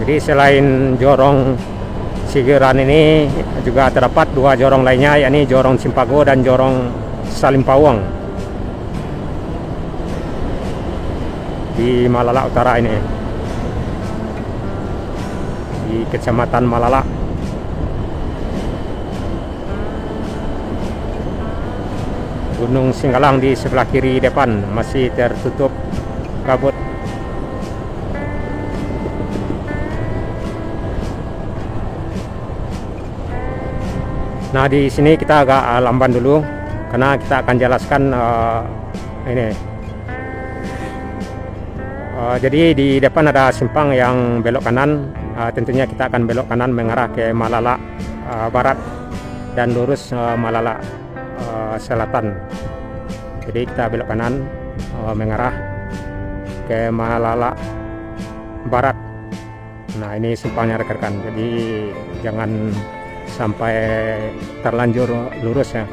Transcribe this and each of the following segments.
Jadi selain Jorong Sigiran ini juga terdapat dua jorong lainnya, yakni Jorong Cimpago dan Jorong Salimpawang di Malala Utara ini, di Kecamatan Malala. Gunung Singgalang di sebelah kiri depan masih tertutup kabut. Nah, di sini kita agak lamban dulu karena kita akan jelaskan ini. Jadi di depan ada simpang yang belok kanan. Tentunya kita akan belok kanan mengarah ke Malala Barat dan lurus Malala Selatan. Jadi kita belok kanan mengarah ke Malala Barat. Nah, ini simpangnya rekan-rekan. Jadi jangan sampai terlanjur lurus ya,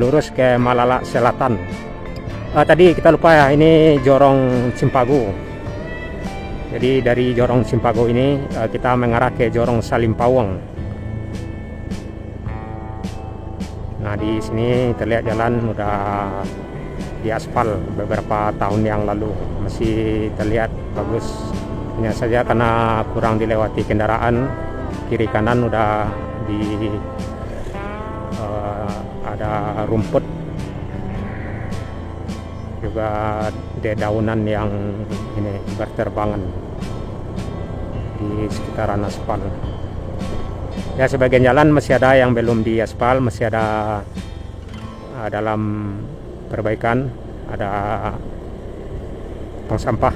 lurus ke Malala Selatan. Tadi kita lupa ya, ini Jorong Cimpago. Jadi dari Jorong Cimpago ini kita mengarah ke Jorong Salimpawang. Nah, di sini terlihat jalan udah diaspal beberapa tahun yang lalu, masih terlihat bagus. Hanya saja karena kurang dilewati kendaraan, kiri kanan udah ada rumput, juga dedaunan yang ini berterbangan di sekitaran aspal. Ya, sebagian jalan masih ada yang belum diaspal, masih ada dalam perbaikan, ada tong sampah.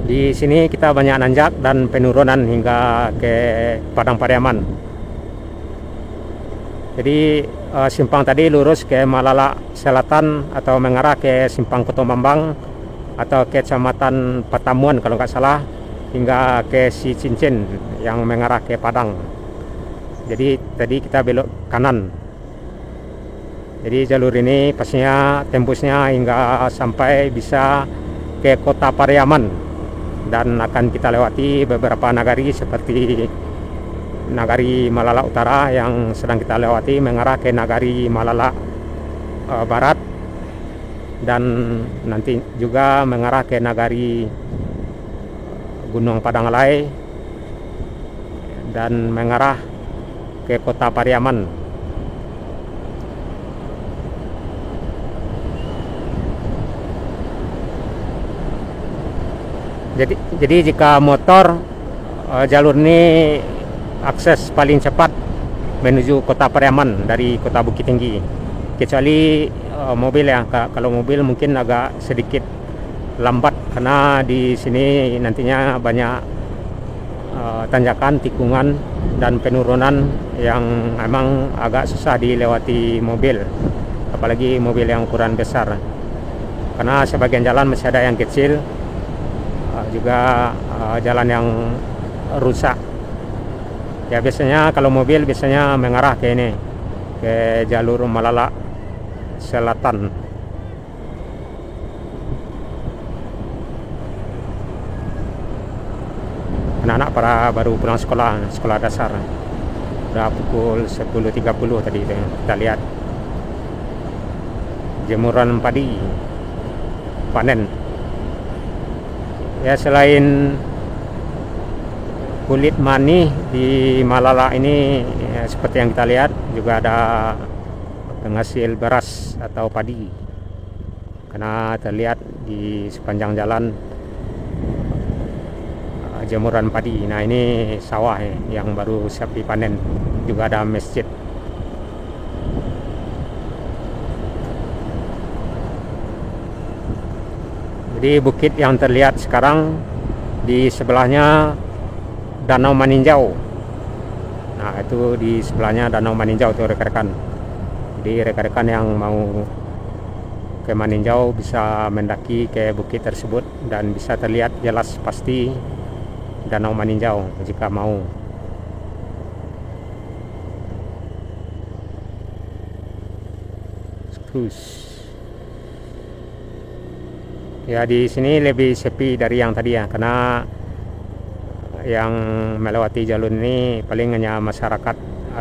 Di sini kita banyak nanjak dan penurunan hingga ke Padang Pariaman. Jadi simpang tadi lurus ke Malala Selatan atau mengarah ke simpang Kotomambang atau ke Kecamatan Patamuan kalau nggak salah, hingga ke Si Cincin yang mengarah ke Padang. Jadi tadi kita belok kanan. Jadi jalur ini pastinya tembusnya hingga sampai bisa ke Kota Pariaman. Dan akan kita lewati beberapa nagari seperti Nagari Malala Utara yang sedang kita lewati mengarah ke Nagari Malala Barat, dan nanti juga mengarah ke Nagari Gunung Padang Alai dan mengarah ke Kota Pariaman. Jadi jika motor, jalur ini akses paling cepat menuju Kota Pariaman dari Kota Bukit Tinggi. Kecuali mobil ya, kalau mobil mungkin agak sedikit lambat karena di sini nantinya banyak tanjakan, tikungan dan penurunan yang memang agak susah dilewati mobil, apalagi mobil yang ukuran besar. Karena sebagian jalan masih ada yang kecil, juga jalan yang rusak. Ya, biasanya kalau mobil biasanya mengarah ke ini, ke jalur Malala Selatan. Anak-anak para baru pulang sekolah dasar. Udah pukul 10.30 tadi itu, kita lihat jemuran padi panen. Ya, selain kulit mani di Malala ini ya, seperti yang kita lihat juga ada penghasil beras atau padi, karena terlihat di sepanjang jalan jemuran padi. Nah, ini sawah yang baru siap dipanen, juga ada masjid. Jadi bukit yang terlihat sekarang di sebelahnya Danau Maninjau. Nah, itu di sebelahnya Danau Maninjau tuh rekan-rekan. Jadi rekan-rekan yang mau ke Maninjau bisa mendaki ke bukit tersebut dan bisa terlihat jelas pasti Danau Maninjau jika mau. Terus Ya di sini lebih sepi dari yang tadi ya, karena yang melewati jalur ini paling hanya masyarakat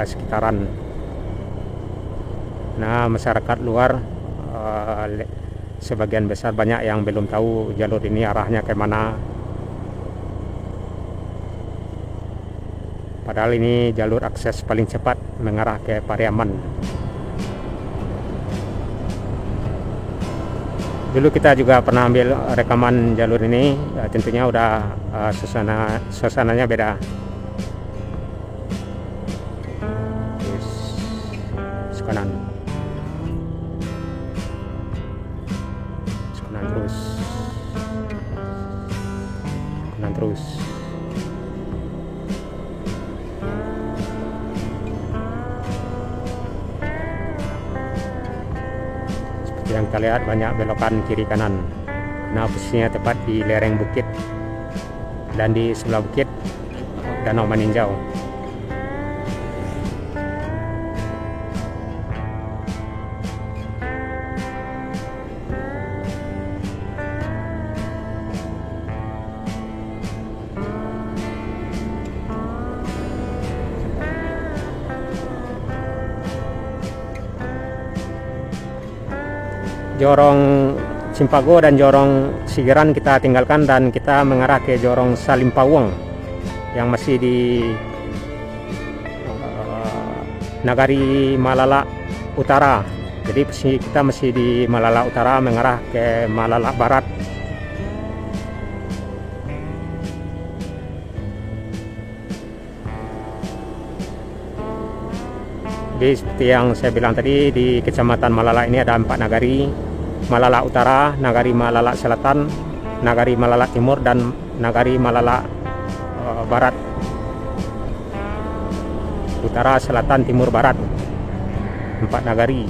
sekitaran. Nah, masyarakat luar sebagian besar banyak yang belum tahu jalur ini arahnya ke mana. Padahal ini jalur akses paling cepat mengarah ke Pariaman. Dulu kita juga pernah ambil rekaman jalur ini, ya, tentunya udah suasananya beda. Yes. Kanan terus, kanan terus. Yang kita lihat banyak belokan kiri kanan. Nah, posisinya tepat di lereng bukit, dan di sebelah bukit Danau Maninjau. Jorong Cimpago dan Jorong Sigeran kita tinggalkan dan kita mengarah ke Jorong Salimpawang yang masih di Nagari Malala Utara. Jadi kita masih di Malala Utara mengarah ke Malala Barat. Jadi seperti yang saya bilang tadi, di Kecamatan Malala ini ada 4 nagari: Malala Utara, Nagari Malala Selatan, Nagari Malala Timur, dan Nagari Malala Barat. Utara, Selatan, Timur, Barat, 4 nagari.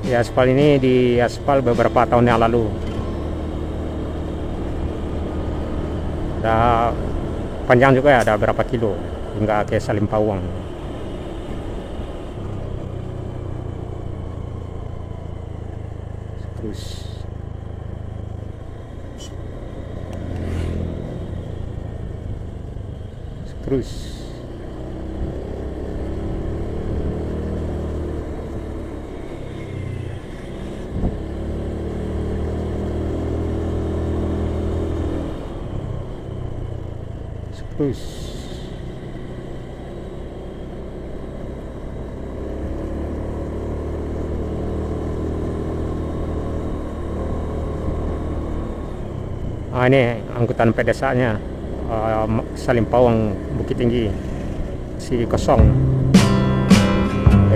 Ya, aspal ini diaspal beberapa tahun yang lalu. Ada panjang juga ya, ada berapa kilo hingga ke Salimpawang. Terus ini angkutan pedesanya Salimpawang Bukit Tinggi si kosong.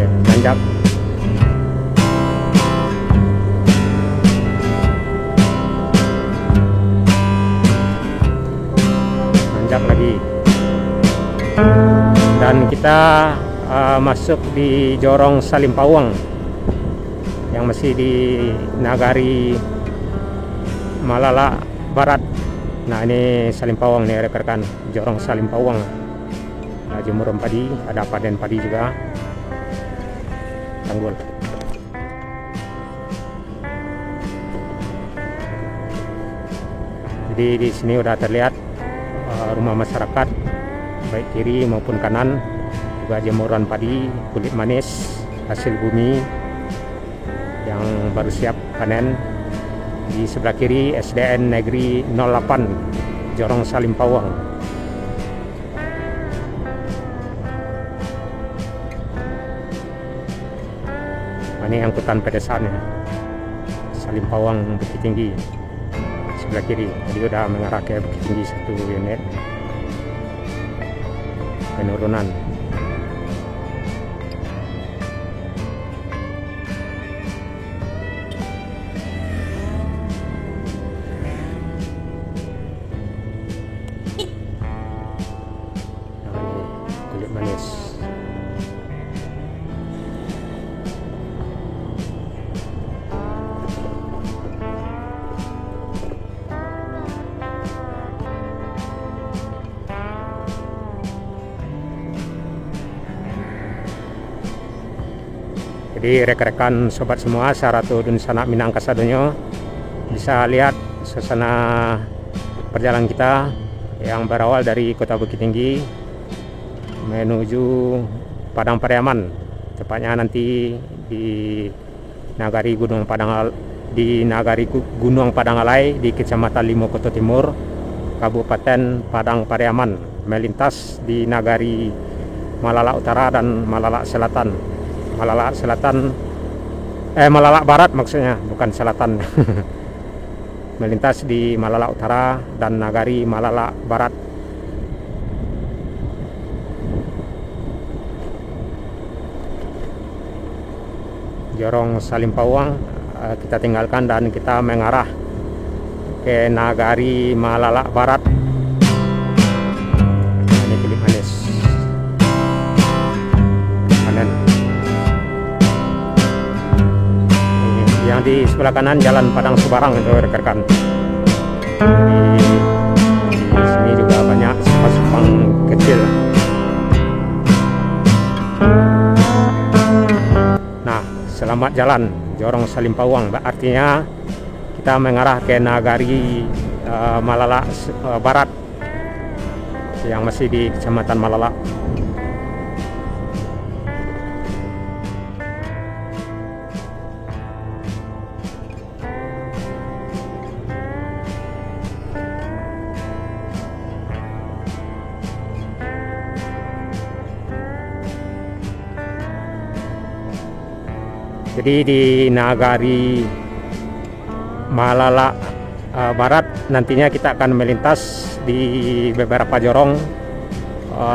Nanjak. Nanjak lagi. Dan kita masuk di Jorong Salimpawang yang masih di Nagari Malala Barat. Nah, ini Salimpawang nih rekan-rekan, Jorong Salimpawang. Nah, jemuran padi, ada panen padi juga. Tanggul. Jadi di sini udah terlihat rumah masyarakat baik kiri maupun kanan, juga jemuran padi, kulit manis, hasil bumi yang baru siap panen. Di sebelah kiri SDN Negeri 08 Jorong Salimpawang. Ini angkutan pedesaan ya, Salimpawang Bukit Tinggi sebelah kiri. Tadi udah mengarah ke Bukit Tinggi 1 unit penurunan. Manis. Jadi rekan-rekan sobat semua, Saratu dun sanak Minang Kasadonyo, bisa lihat suasana perjalanan kita yang berawal dari Kota Bukit Tinggi menuju Padang Pariaman, tepatnya nanti di Nagari Gunung Padangalai di Kecamatan Limo Koto Timur, Kabupaten Padang Pariaman, melintas di Nagari Malala Utara dan Malala Selatan. Malala Barat maksudnya, bukan selatan. Melintas di Malala Utara dan Nagari Malala Barat. Jorong Salimpawang kita tinggalkan dan kita mengarah ke Nagari Malala Barat. Ini kulit manis panen. Yang di sebelah kanan Jalan Padang Subarang itu rekan-rekan. Di sini juga banyak sepang kecil. Nah, selamat jalan Jorong Salimpawang, artinya kita mengarah ke Nagari Malala Barat yang masih di Kecamatan Malala. Jadi di Nagari Malala Barat nantinya kita akan melintas di beberapa jorong,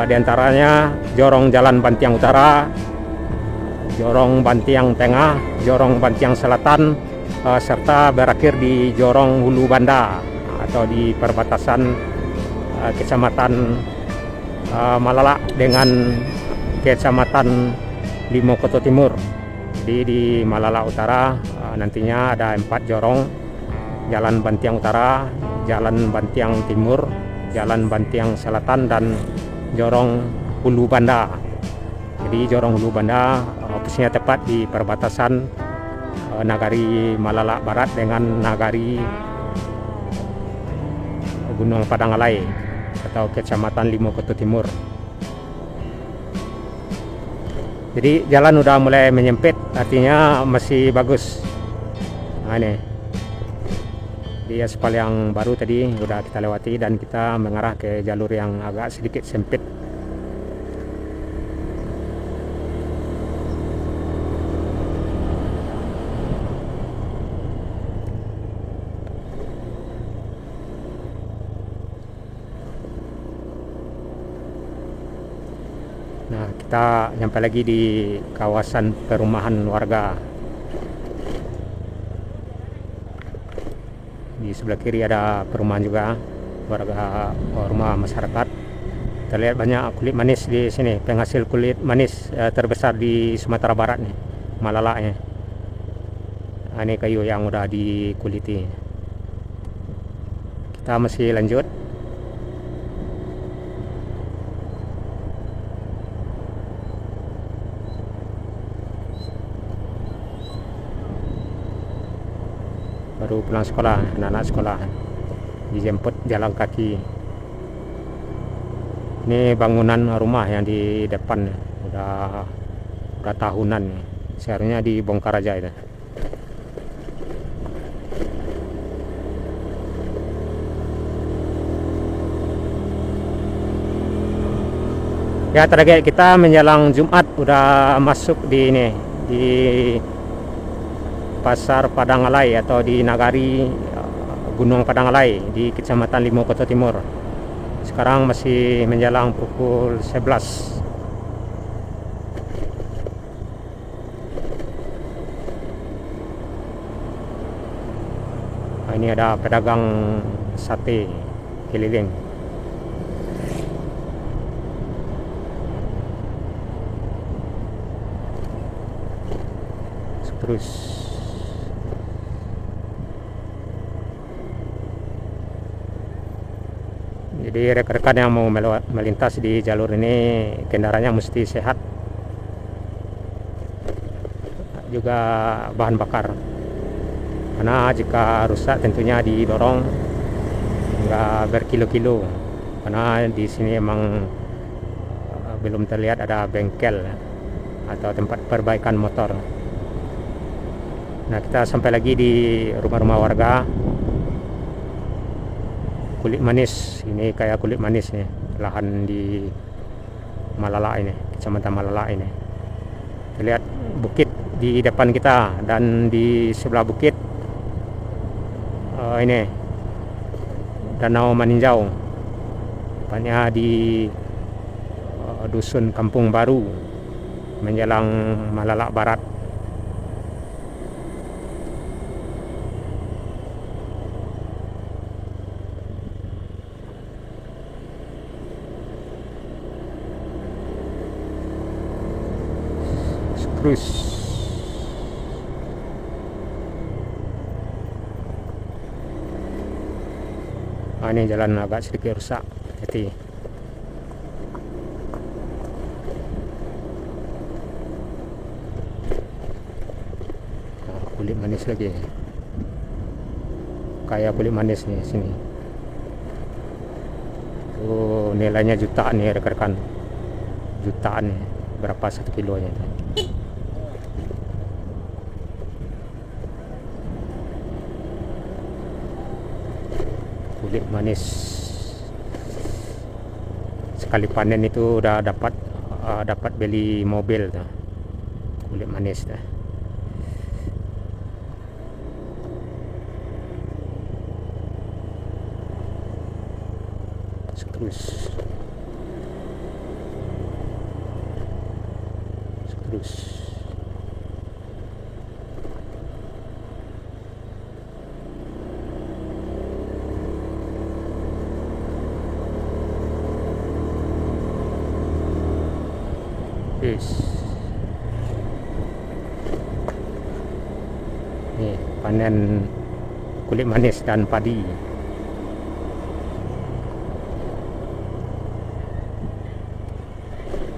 di antaranya jorong Jalan Bantiang Utara, jorong Bantiang Tengah, jorong Bantiang Selatan, serta berakhir di jorong Hulu Banda atau di perbatasan Kecamatan Malala dengan Kecamatan Limo Koto Timur. Jadi di Malala Utara nantinya ada 4 jorong: Jalan Bantiang Utara, Jalan Bantiang Timur, Jalan Bantiang Selatan, dan jorong Hulu Banda. Jadi jorong Hulu Banda posisinya tepat di perbatasan Nagari Malala Barat dengan Nagari Gunung Padangalai atau Kecamatan Limo Koto Timur. Jadi jalan udah mulai menyempit, artinya masih bagus. Nah ini di aspal yang baru tadi udah kita lewati dan kita mengarah ke jalur yang agak sedikit sempit. Nah, kita nyampe lagi di kawasan perumahan warga. Di sebelah kiri ada perumahan juga, warga rumah masyarakat. Kita lihat banyak kulit manis di sini, penghasil kulit manis terbesar di Sumatera Barat nih, Malala nya. Nah, ini kayu yang udah dikuliti. Kita masih lanjut. Baru pulang sekolah, anak-anak sekolah dijemput jalan kaki. Ini bangunan rumah yang di depan udah tahunan, seharusnya dibongkar aja itu. Ya, target kita menjelang Jumat udah masuk di ini, di Pasar Padangalai atau di Nagari Gunung Padangalai di Kecamatan Limo Koto Timur. Sekarang masih menjelang pukul 11. Nah, ini ada pedagang sate keliling. Terus jadi rekan-rekan yang mau melintas di jalur ini kendaraannya mesti sehat. juga bahan bakar. Karena jika rusak tentunya didorong nggak berkilo-kilo. Karena di sini emang belum terlihat ada bengkel atau tempat perbaikan motor. Nah, kita sampai lagi di rumah-rumah warga. Kulit manis, ini kayak kulit manis nih, lahan di Malala ini, kecamatan Malala ini. Lihat bukit di depan kita, dan di sebelah bukit ini Danau Maninjau, tepatnya di dusun Kampung Baru menjelang Malala Barat. Terus ini jalan agak sedikit rusak, hati. Kulit manis lagi, kayak kulit manis nih sini. Oh, nilainya jutaan nih rekan-rekan, jutaan nih, berapa 1 kilonya. Kulit manis, sekali panen itu udah dapat beli mobil tuh. Kulit manis dah. Terus nih panen kulit manis dan padi.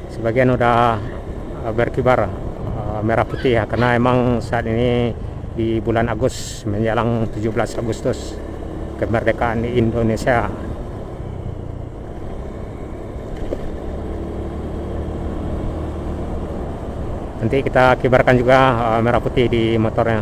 Sebagian udah berkibar merah putih ya, karena emang saat ini di bulan Agustus menjelang 17 Agustus kemerdekaan Indonesia. Nanti kita kibarkan juga merah putih di motornya.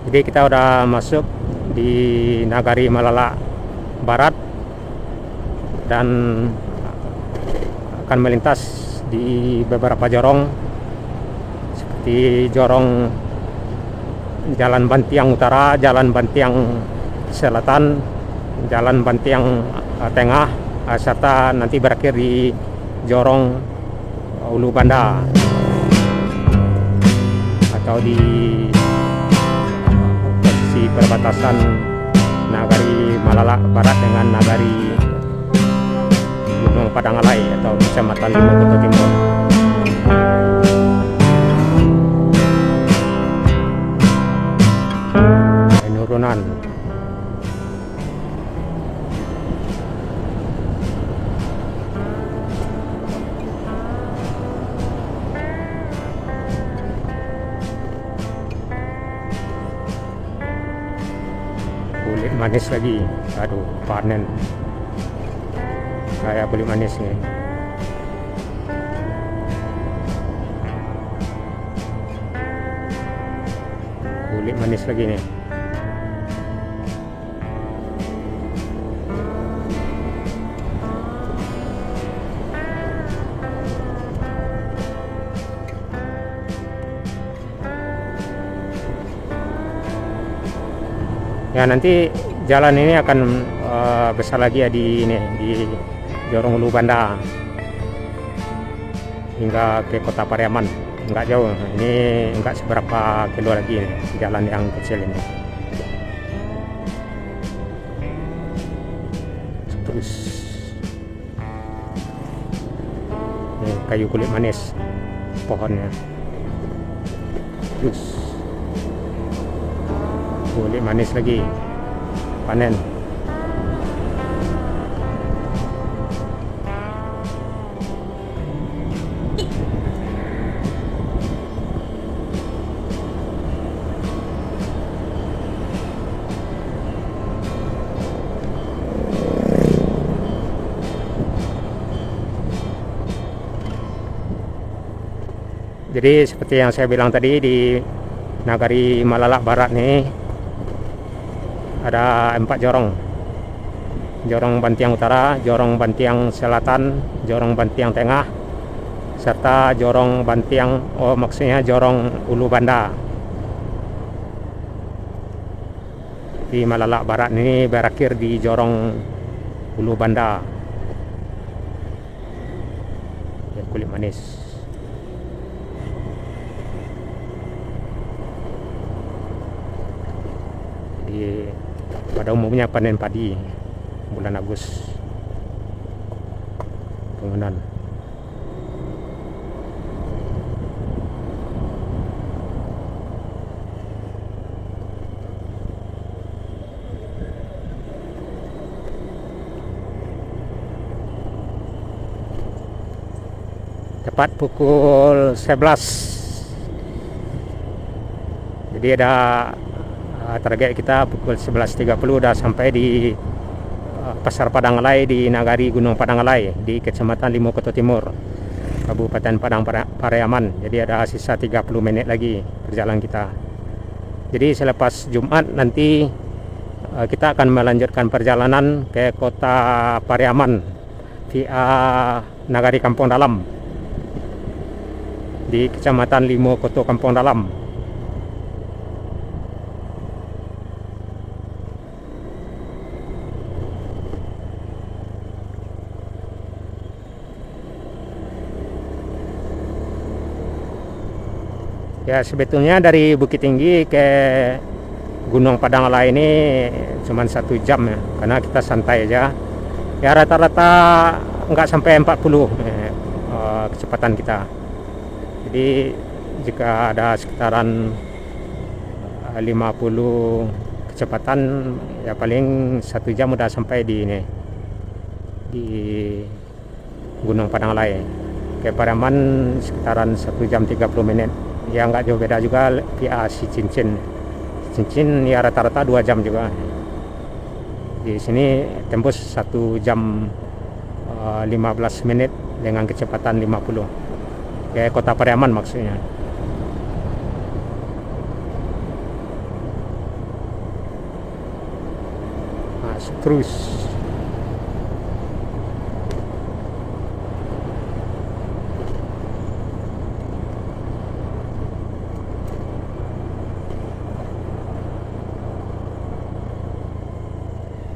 Jadi kita udah masuk di Nagari Malala Barat dan akan melintas di beberapa jorong, seperti jorong Jalan Bantiang Utara, Jalan Bantiang Selatan, Jalan Bantiang Tengah, serta nanti berakhir di jorong Ulu Banda atau di posisi perbatasan Nagari Malala Barat dengan Nagari Gunung Padangalai atau Kecamatan Limau Timur. Penurunan. Kulit manis lagi, aduh panen. Kayak kulit manis nih. Kulit manis lagi nih. Ya, nanti jalan ini akan besar lagi ya di ini, di Jorong Ulu Banda hingga ke Kota Pariaman. Enggak jauh, ini enggak seberapa kilo lagi nih, jalan yang kecil ini. Terus ini kayu kulit manis. pohonnya. Terus kulit manis lagi, panen. Jadi seperti yang saya bilang tadi, di Nagari Malalak Barat nih ada 4 jorong. Jorong Bantiang Utara, Jorong Bantiang Selatan, Jorong Bantiang Tengah, serta Jorong Bantiang, maksudnya Jorong Ulu Banda. Di Malalak Barat ini berakhir di Jorong Ulu Banda. Ya, kulit manis. Pada umumnya panen padi bulan Agustus, pengenan. Tepat pukul 11. Jadi ada target kita pukul 11.30 udah sampai di Pasar Padangalai di Nagari Gunung Padangalai di Kecamatan Limo Koto Timur, Kabupaten Padang Pariaman. Jadi ada sisa 30 menit lagi perjalanan kita. Jadi selepas Jumat nanti kita akan melanjutkan perjalanan ke Kota Pariaman via Nagari Kampung Dalam di Kecamatan Limo Koto Kampung Dalam. Ya, sebetulnya dari Bukit Tinggi ke Gunung Padangalai ini cuma 1 jam ya, karena kita santai aja. Ya rata-rata nggak sampai 40 kecepatan kita. Jadi jika ada sekitaran 50 kecepatan, ya paling 1 jam udah sampai di ini, di Gunung Padangalai. Ke Pariaman sekitaran 1 jam 30 menit. Ya nggak jauh beda juga via si Cincin ya rata-rata 2 jam juga. Di sini tembus 1 jam 15 menit dengan kecepatan 50 ke Kota Pariaman maksudnya. Nah, terus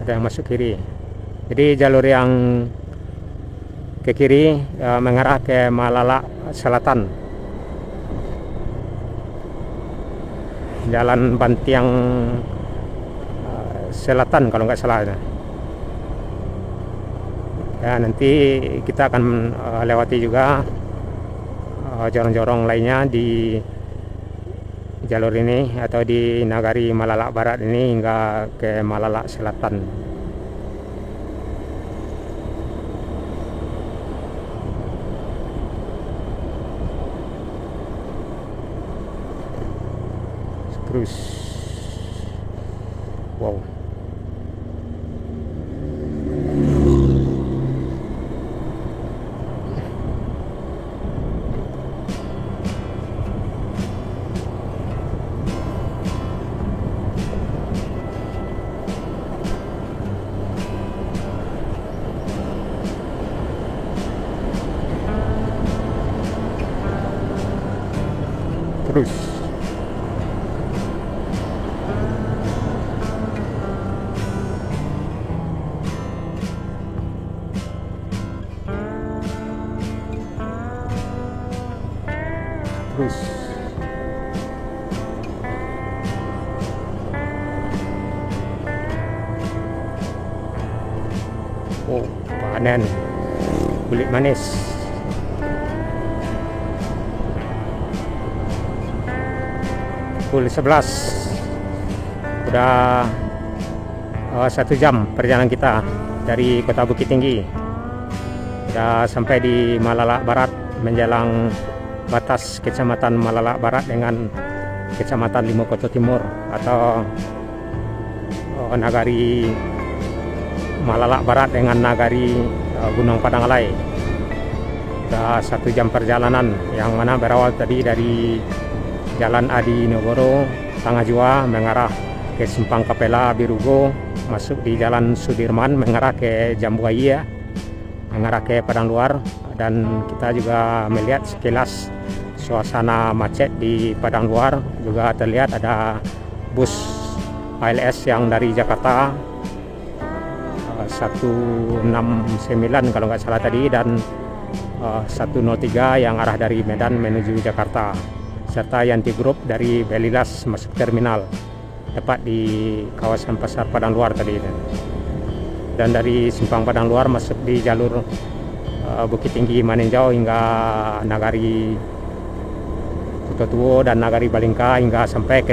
yang masuk kiri. Jadi jalur yang ke kiri mengarah ke Malalak Selatan, Jalan Bantiang Selatan kalau nggak salah. Ya, nanti kita akan lewati juga jorong-jorong lainnya di jalur ini atau di Nagari Malalak Barat ini hingga ke Malalak Selatan. Terus wow, terus oh, panen kulit manis. pukul 11. Udah 1 jam perjalanan kita dari kota Bukit Tinggi. Udah sampai di Malalak Barat, menjelang batas Kecamatan Malalak Barat dengan Kecamatan Limokoto Timur atau Nagari Malalak Barat dengan Nagari Gunung Padangalai. Udah 1 jam perjalanan, yang mana berawal tadi dari Jalan Adi Nogoro Tengah Jua mengarah ke Simpang Kapela Birugo, masuk di Jalan Sudirman mengarah ke Jambuaya, mengarah ke Padang Luar. Dan kita juga melihat sekilas suasana macet di Padang Luar. Juga terlihat ada bus ALS yang dari Jakarta 169 kalau nggak salah tadi, dan 103 yang arah dari Medan menuju Jakarta, serta Yanti Group dari Belilas masuk terminal tepat di kawasan Pasar Padang Luar tadi. Dan dari Simpang Padang Luar masuk di jalur Bukit Tinggi Maninjau hingga Nagari Kutotuo dan Nagari Balingka hingga sampai ke